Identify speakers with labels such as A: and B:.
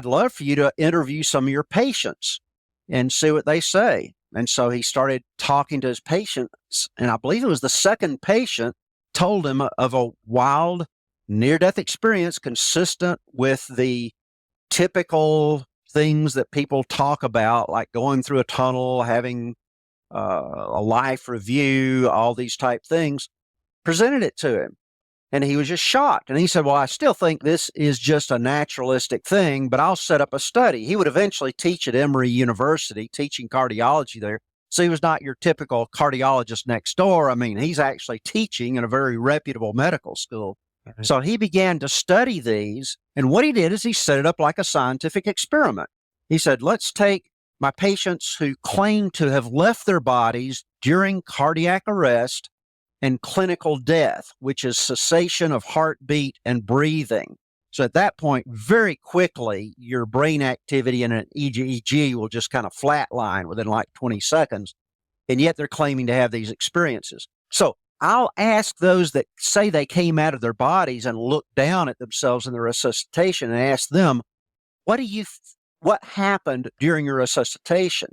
A: I'd love for you to interview some of your patients and see what they say. And so he started talking to his patients, and I believe it was the second patient told him of a wild near-death experience consistent with the typical things that people talk about, like going through a tunnel, having a life review, all these type things, presented it to him. And he was just shocked. And he said, well, I still think this is just a naturalistic thing, but I'll set up a study. He would eventually teach at Emory University, teaching cardiology there. So he was not your typical cardiologist next door. I mean, he's actually teaching in a very reputable medical school. Right. So he began to study these. And what he did is he set it up like a scientific experiment. He said, let's take my patients who claim to have left their bodies during cardiac arrest and clinical death, which is cessation of heartbeat and breathing. So at that point, very quickly, your brain activity in an EEG will just kind of flatline within like 20 seconds. And yet they're claiming to have these experiences. So I'll ask those that say they came out of their bodies and looked down at themselves in the resuscitation and ask them, what happened during your resuscitation?